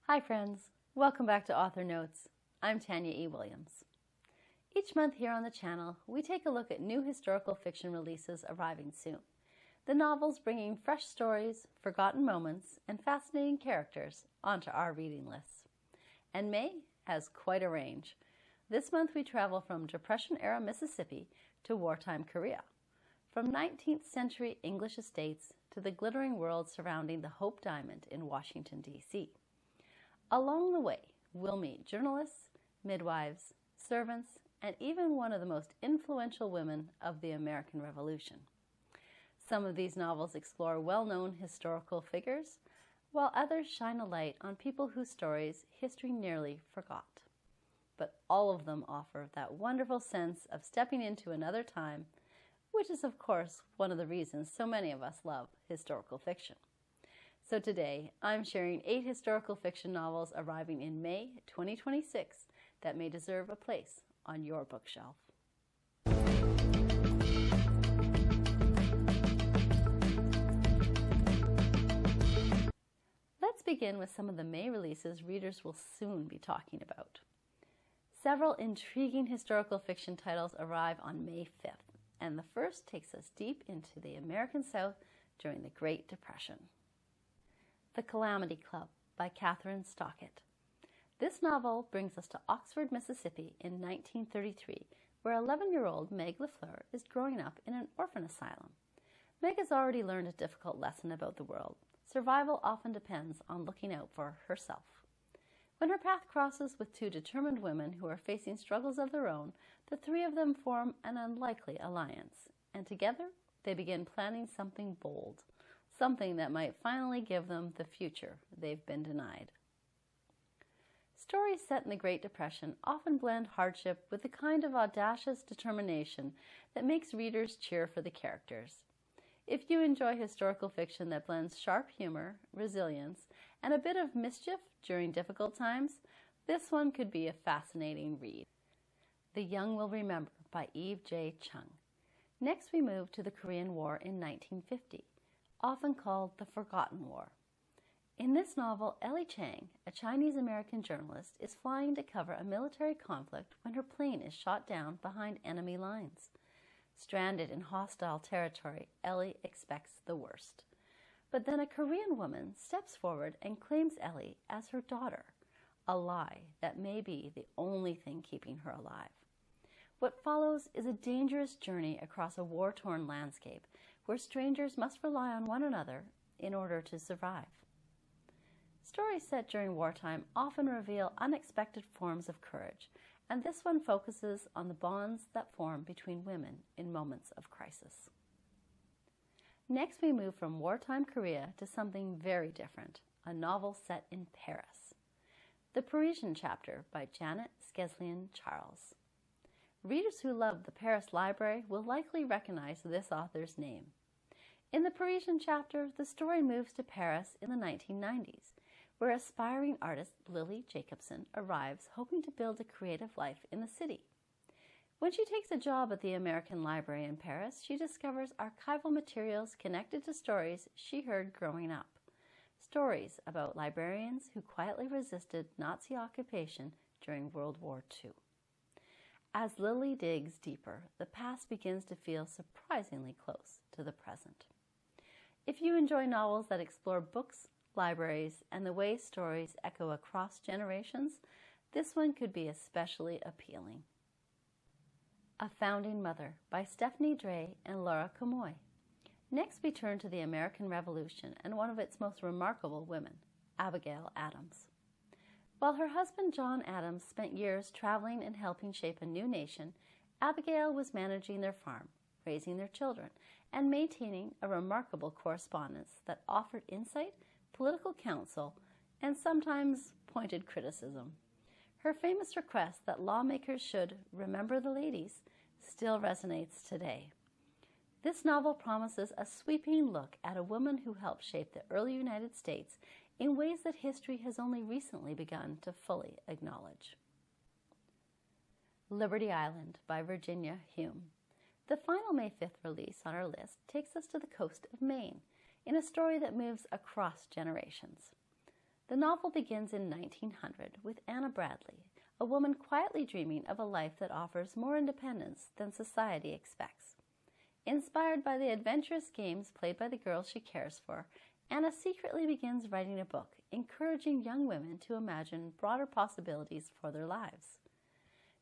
Hi friends, welcome back to Author Notes. I'm Tanya E Williams. Each month here on the channel, we take a look at new historical fiction releases arriving soon. The novels bringing fresh stories, forgotten moments, and fascinating characters onto our reading lists. And May has quite a range. This month we travel from Depression-era Mississippi to wartime Korea, from 19th century English estates to the glittering world surrounding the Hope Diamond in Washington, D.C. Along the way, we'll meet journalists, midwives, servants, and even one of the most influential women of the American Revolution. Some of these novels explore well-known historical figures, while others shine a light on people whose stories history nearly forgot. But all of them offer that wonderful sense of stepping into another time, which is, of course, one of the reasons so many of us love historical fiction. So today, I'm sharing 8 historical fiction novels arriving in May 2026 that may deserve a place on your bookshelf. Let's begin with some of the May releases readers will soon be talking about. Several intriguing historical fiction titles arrive on May 5th, and the first takes us deep into the American South during the Great Depression. The Calamity Club by Catherine Stockett. This novel brings us to Oxford, Mississippi in 1933, where 11-year-old Meg LaFleur is growing up in an orphan asylum. Meg has already learned a difficult lesson about the world. Survival often depends on looking out for herself. When her path crosses with 2 determined women who are facing struggles of their own, the 3 of them form an unlikely alliance, and together they begin planning something bold. Something that might finally give them the future they've been denied. Stories set in the Great Depression often blend hardship with the kind of audacious determination that makes readers cheer for the characters. If you enjoy historical fiction that blends sharp humor, resilience, and a bit of mischief during difficult times, this one could be a fascinating read. The Young Will Remember by Eve J. Chung. Next we move to the Korean War in 1950. Often called the Forgotten War. In this novel, Ellie Chang, a Chinese-American journalist, is flying to cover a military conflict when her plane is shot down behind enemy lines. Stranded in hostile territory, Ellie expects the worst. But then a Korean woman steps forward and claims Ellie as her daughter, a lie that may be the only thing keeping her alive. What follows is a dangerous journey across a war-torn landscape where strangers must rely on one another in order to survive. Stories set during wartime often reveal unexpected forms of courage, and this one focuses on the bonds that form between women in moments of crisis. Next, we move from wartime Korea to something very different, a novel set in Paris. The Parisian Chapter by Janet Skeslien Charles. Readers who love the Paris Library will likely recognize this author's name. In the Parisian Chapter, the story moves to Paris in the 1990s, where aspiring artist Lily Jacobson arrives hoping to build a creative life in the city. When she takes a job at the American Library in Paris, she discovers archival materials connected to stories she heard growing up. Stories about librarians who quietly resisted Nazi occupation during World War II. As Lily digs deeper, the past begins to feel surprisingly close to the present. If you enjoy novels that explore books, libraries, and the way stories echo across generations, this one could be especially appealing. A Founding Mother by Stephanie Dray and Laura Comoy. Next we turn to the American Revolution and one of its most remarkable women, Abigail Adams. While her husband John Adams spent years traveling and helping shape a new nation, Abigail was managing their farm, raising their children, and maintaining a remarkable correspondence that offered insight, political counsel, and sometimes pointed criticism. Her famous request that lawmakers should remember the ladies still resonates today. This novel promises a sweeping look at a woman who helped shape the early United States in ways that history has only recently begun to fully acknowledge. Liberty Island by Virginia Hume. The final May 5th release on our list takes us to the coast of Maine in a story that moves across generations. The novel begins in 1900 with Anna Bradley, a woman quietly dreaming of a life that offers more independence than society expects. Inspired by the adventurous games played by the girls she cares for, Anna secretly begins writing a book, encouraging young women to imagine broader possibilities for their lives.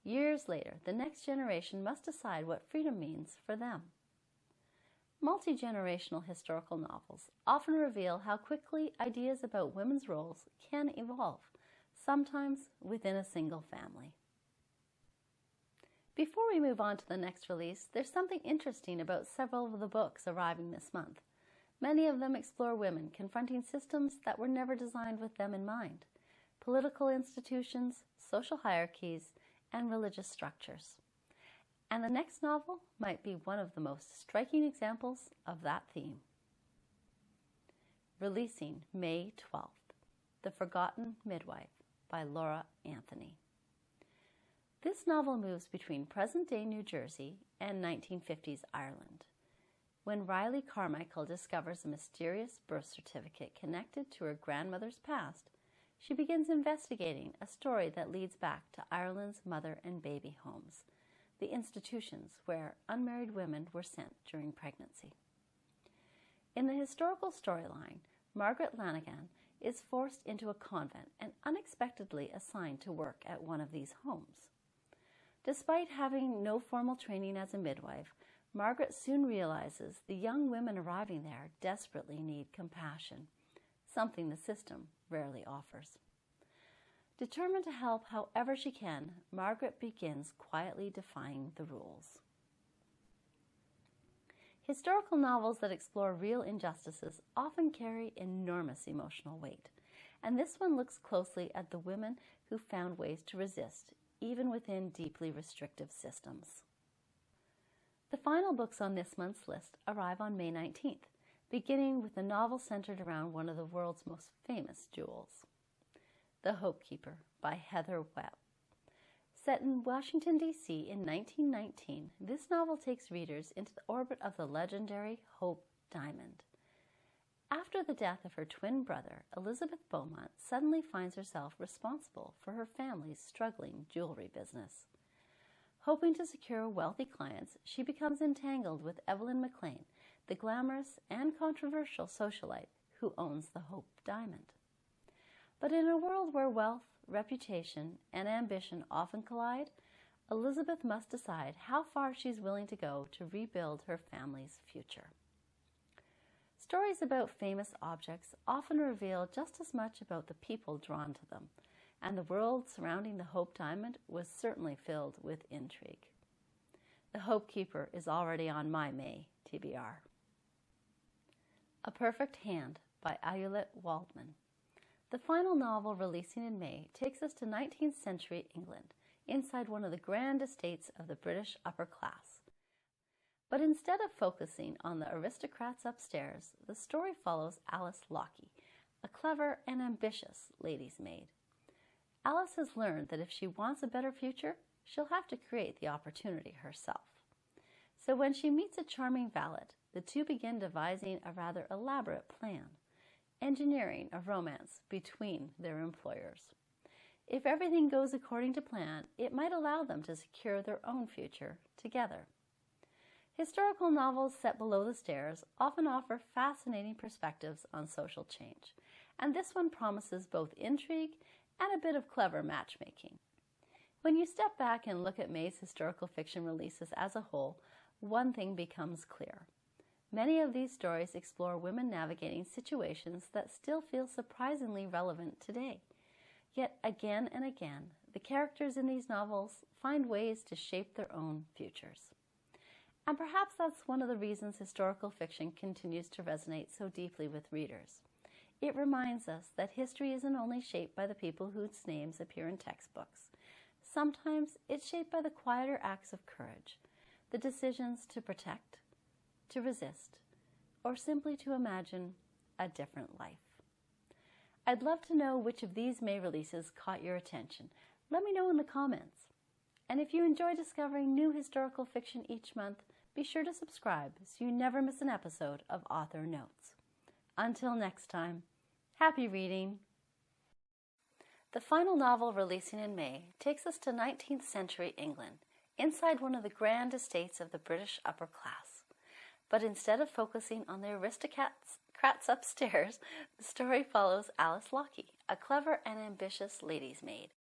Years later, the next generation must decide what freedom means for them. Multi-generational historical novels often reveal how quickly ideas about women's roles can evolve, sometimes within a single family. Before we move on to the next release, there's something interesting about several of the books arriving this month. Many of them explore women confronting systems that were never designed with them in mind: political institutions, social hierarchies, and religious structures. And the next novel might be one of the most striking examples of that theme. Releasing May 12th, The Forgotten Midwife by Laura Anthony. This novel moves between present-day New Jersey and 1950s Ireland. When Riley Carmichael discovers a mysterious birth certificate connected to her grandmother's past, she begins investigating a story that leads back to Ireland's mother and baby homes, the institutions where unmarried women were sent during pregnancy. In the historical storyline, Margaret Lanigan is forced into a convent and unexpectedly assigned to work at one of these homes. Despite having no formal training as a midwife, Margaret soon realizes the young women arriving there desperately need compassion, something the system rarely offers. Determined to help however she can, Margaret begins quietly defying the rules. Historical novels that explore real injustices often carry enormous emotional weight, and this one looks closely at the women who found ways to resist, even within deeply restrictive systems. The final books on this month's list arrive on May 19th, beginning with a novel centered around one of the world's most famous jewels, The Hope Keeper by Heather Webb. Set in Washington, D.C. in 1919, this novel takes readers into the orbit of the legendary Hope Diamond. After the death of her twin brother, Elizabeth Beaumont suddenly finds herself responsible for her family's struggling jewelry business. Hoping to secure wealthy clients, she becomes entangled with Evelyn McLean, the glamorous and controversial socialite who owns the Hope Diamond. But in a world where wealth, reputation, and ambition often collide, Elizabeth must decide how far she's willing to go to rebuild her family's future. Stories about famous objects often reveal just as much about the people drawn to them, and the world surrounding the Hope Diamond was certainly filled with intrigue. The Hope Keeper is already on my May TBR. A Perfect Hand by Ayelet Waldman. The final novel releasing in May takes us to 19th century England, inside one of the grand estates of the British upper class. But instead of focusing on the aristocrats upstairs, the story follows Alice Lockey, a clever and ambitious lady's maid. Alice has learned that if she wants a better future, she'll have to create the opportunity herself. So when she meets a charming valet, the two begin devising a rather elaborate plan, engineering a romance between their employers. If everything goes according to plan, it might allow them to secure their own future together. Historical novels set below the stairs often offer fascinating perspectives on social change, and this one promises both intrigue and a bit of clever matchmaking. When you step back and look at May's historical fiction releases as a whole, one thing becomes clear. Many of these stories explore women navigating situations that still feel surprisingly relevant today. Yet again and again, the characters in these novels find ways to shape their own futures. And perhaps that's one of the reasons historical fiction continues to resonate so deeply with readers. It reminds us that history isn't only shaped by the people whose names appear in textbooks. Sometimes it's shaped by the quieter acts of courage, the decisions to protect, to resist, or simply to imagine a different life. I'd love to know which of these May releases caught your attention. Let me know in the comments. And if you enjoy discovering new historical fiction each month, be sure to subscribe so you never miss an episode of Author Notes. Until next time, happy reading! The final novel, releasing in May, takes us to 19th century England, inside one of the grand estates of the British upper class. But instead of focusing on the aristocrats upstairs, the story follows Alice Lockey, a clever and ambitious lady's maid.